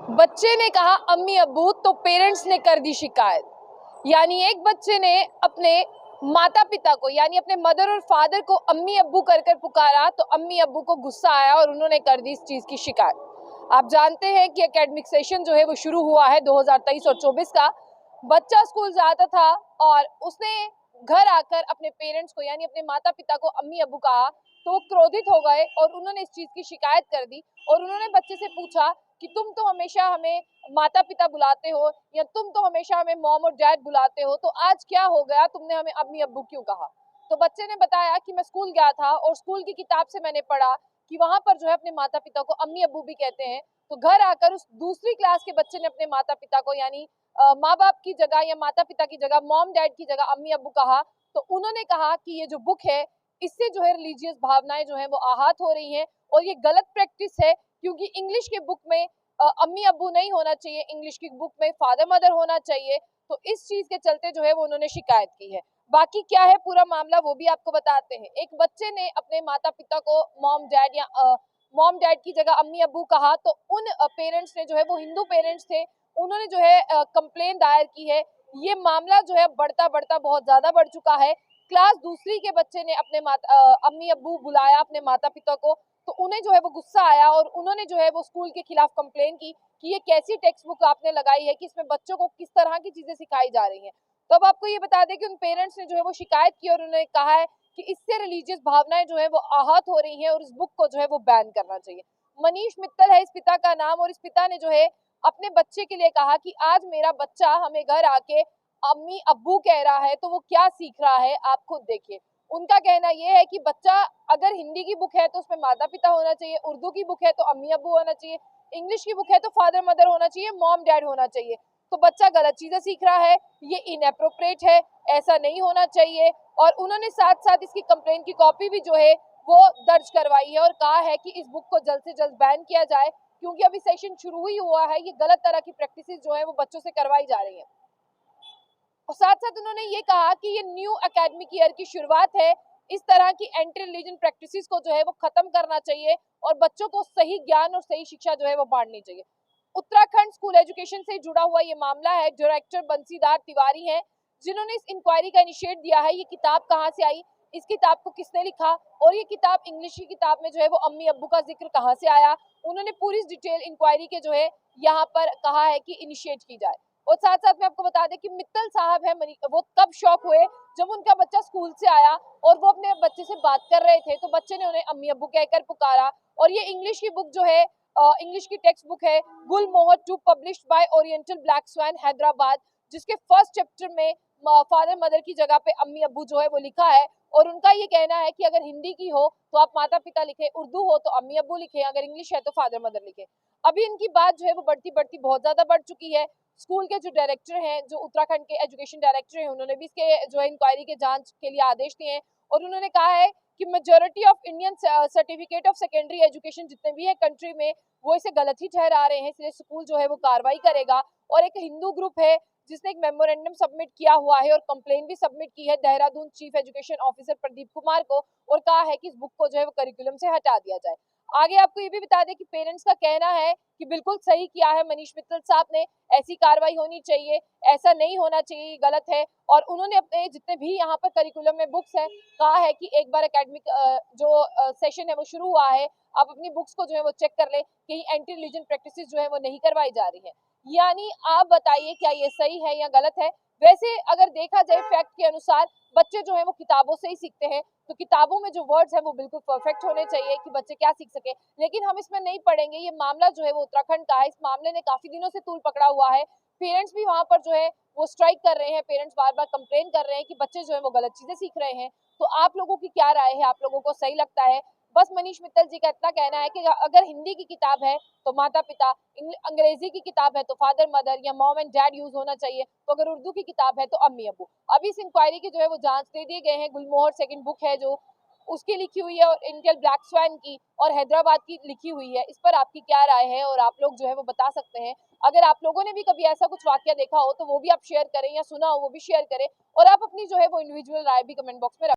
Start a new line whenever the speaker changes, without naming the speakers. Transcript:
बच्चे ने कहा अम्मी अब्बू तो पेरेंट्स ने कर दी शिकायत। यानी एक बच्चे ने अपने माता पिता को यानी अपने मदर और फादर को अम्मी अब्बू कर कर पुकारा तो अम्मी अब्बू को गुस्सा आया और उन्होंने कर दी इस चीज की शिकायत। आप जानते हैं कि एकेडमिक सेशन जो है वो शुरू हुआ है 2023 और 24 का। बच्चा स्कूल जाता था और उसने घर आकर अपने पेरेंट्स को यानी अपने माता पिता को अम्मी अब्बू कहा तो वो क्रोधित हो गए और उन्होंने इस चीज की शिकायत कर दी और उन्होंने बच्चे से पूछा कि तुम तो हमेशा हमें माता पिता बुलाते हो या तुम तो हमेशा हमें मॉम और डैड बुलाते हो, तो आज क्या हो गया, तुमने हमें अम्मी अब्बू क्यों कहा। तो बच्चे ने बताया कि मैं स्कूल गया था और स्कूल की किताब से मैंने पढ़ा कि वहां पर जो है अपने माता पिता को अम्मी अब्बू भी कहते हैं। तो घर आकर उस दूसरी क्लास के बच्चे ने अपने माता पिता को यानी माँ बाप की जगह या माता पिता की जगह मॉम डैड की जगह अम्मी अब्बू कहा। तो उन्होंने कहा कि ये जो बुक है इससे जो है रिलीजियस भावनाएं जो है वो आहत हो रही हैं और ये गलत प्रैक्टिस है, क्योंकि इंग्लिश के बुक में अम्मी अब्बू नहीं होना चाहिए, इंग्लिश की बुक में फादर मदर होना चाहिए। तो इस चीज के चलते जो है वो उन्होंने शिकायत की है। बाकी क्या है पूरा मामला वो भी आपको बताते हैं। एक बच्चे ने अपने माता पिता को मॉम डैड या मॉम डैड की जगह अम्मी अब्बू कहा तो उन पेरेंट्स ने जो है वो हिंदू पेरेंट्स थे, उन्होंने जो है कंप्लेन दायर की है। ये मामला जो है बढ़ता बढ़ता बहुत ज्यादा बढ़ चुका है। क्लास दूसरी के बच्चे ने अपने अम्मी अब्बू बुलाया अपने माता पिता को, तो उन्हें जो है वो गुस्सा आया और उन्होंने जो है वो स्कूल के खिलाफ कंप्लेन की कि ये कैसी टेक्स्ट बुक आपने लगाई है कि इसमें बच्चों को किस तरह की चीजें सिखाई जा रही हैं। तो अब आपको ये बता दें कि उन पेरेंट्स ने जो है वो शिकायत की और उन्होंने कहा है कि इससे रिलीजियस भावनाएं जो है वो आहत हो रही हैं और इस बुक को जो है वो बैन करना चाहिए। मनीष मित्तल है इस पिता का नाम और इस पिता ने जो है अपने बच्चे के लिए कहा कि आज मेरा बच्चा हमें घर आके अम्मी अब्बू कह रहा है तो वो क्या सीख रहा है आप खुद देखिए। उनका कहना यह है कि बच्चा अगर हिंदी की बुक है तो उसमें माता पिता होना चाहिए, उर्दू की बुक है तो अम्मी अब्बू होना चाहिए, इंग्लिश की बुक है तो फादर मदर होना चाहिए, मॉम डैड होना चाहिए। तो बच्चा गलत चीजें सीख रहा है, ये इनएप्रोप्रिएट है, ऐसा नहीं होना चाहिए। और उन्होंने साथ साथ इसकी कंप्लेंट की कॉपी भी जो है वो दर्ज करवाई है और कहा है कि इस बुक को जल्द से जल्द बैन किया जाए, क्योंकि अभी सेशन शुरू ही हुआ है, ये गलत तरह की प्रैक्टिसेस जो है वो बच्चों से करवाई जा रही है। और साथ साथ उन्होंने ये कहा कि ये न्यू एकेडमिक ईयर की शुरुआत है, इस तरह की एंटी रिलीजन प्रैक्टिसेस को जो है वो खत्म करना चाहिए और बच्चों को सही ज्ञान और सही शिक्षा जो है वो बांटनी चाहिए। उत्तराखंड स्कूल एजुकेशन से जुड़ा हुआ ये मामला है। डायरेक्टर बंसीदार तिवारी हैं जिन्होंने इस इंक्वायरी का इनिशिएट दिया है। ये किताब कहाँ से आई, इस किताब को किसने लिखा और ये किताब इंग्लिश की किताब में जो है वो अम्मी अब्बू का जिक्र कहाँ से आया, उन्होंने पूरी डिटेल इंक्वायरी के जो है यहाँ पर कहा है कि इनिशिएट की जाए। और साथ साथ में आपको बता दें कि मित्तल साहब है वो कब शॉक हुए जब उनका बच्चा स्कूल से आया और वो अपने बच्चे से बात कर रहे थे तो बच्चे ने उन्हें अम्मी अब्बू कहकर पुकारा। और ये इंग्लिश की बुक जो है इंग्लिश की टेक्स्ट बुक है गुलमोहर 2 published by oriental black swan Hyderabad, जिसके फर्स्ट चैप्टर में फादर मदर की जगह पे अम्मी अब्बू जो है वो लिखा है। और उनका ये कहना है कि अगर हिंदी की हो तो आप माता पिता लिखे, उर्दू हो तो अम्मी अब्बू लिखे, अगर इंग्लिश है तो फादर मदर लिखे। अभी इनकी बात जो है वो बढ़ती बढ़ती बहुत ज्यादा बढ़ चुकी है। स्कूल के जो डायरेक्टर हैं, जो उत्तराखंड के एजुकेशन डायरेक्टर हैं, उन्होंने भी इसके जो है इंक्वायरी के जांच के लिए आदेश दिए हैं और उन्होंने कहा है कि majority of Indian certificate of secondary education जितने भी है कंट्री में वो इसे गलत ही ठहरा रहे हैं, इसलिए स्कूल जो है वो कार्रवाई करेगा। और एक हिंदू ग्रुप है जिसने एक मेमोरेंडम सबमिट किया हुआ है और कंप्लेन भी सबमिट की है Dehradun chief education officer Pradeep Kumar को और कहा है कि इस बुक को जो है वो करिकुलम से हटा दिया जाए। आगे आपको ये भी बता दें कि पेरेंट्स का कहना है कि बिल्कुल सही किया है मनीष मित्तल साहब ने, ऐसी कार्रवाई होनी चाहिए, ऐसा नहीं होना चाहिए, गलत है। और उन्होंने अपने जितने भी यहाँ पर करिकुलम में बुक्स है कहा है कि एक बार एकेडमिक जो सेशन है वो शुरू हुआ है, आप अपनी बुक्स को जो है वो चेक कर ले, कहीं एंटी रिलीजन प्रैक्टिसेस जो है वो नहीं करवाई जा रही है। यानी आप बताइए क्या ये सही है या गलत है। वैसे अगर देखा जाए फैक्ट के अनुसार बच्चे जो है वो किताबों से ही सीखते हैं, तो किताबों में जो वर्ड्स है वो बिल्कुल परफेक्ट होने चाहिए कि बच्चे क्या सीख सके, लेकिन हम इसमें नहीं पढ़ेंगे। ये मामला जो है वो उत्तराखंड का है, इस मामले ने काफी दिनों से तूल पकड़ा हुआ है। पेरेंट्स भी वहां पर जो है वो स्ट्राइक कर रहे हैं, पेरेंट्स बार बार कंप्लेन कर रहे हैं कि बच्चे जो है वो गलत चीजें सीख रहे हैं। तो आप लोगों की क्या राय है, आप लोगों को सही लगता है? बस मनीष मित्तल जी का इतना कहना है कि अगर हिंदी की किताब है तो माता पिता, अंग्रेजी की किताब है तो फादर मदर या मॉम एंड डैड यूज होना चाहिए, तो अगर उर्दू की किताब है तो अम्मी अब्बू। अभी इस इंक्वायरी की जो है वो जांच दे दिए गए हैं। गुलमोहर सेकंड बुक है जो उसकी लिखी हुई है और इंडियन ब्लैक स्वैन की और हैदराबाद की लिखी हुई है। इस पर आपकी क्या राय है और आप लोग जो है वो बता सकते हैं। अगर आप लोगों ने भी कभी ऐसा कुछ वाकया देखा हो तो वो भी आप शेयर करें या सुना हो वो भी शेयर करें और आप अपनी जो है वो इंडिविजुअल राय भी कमेंट बॉक्स में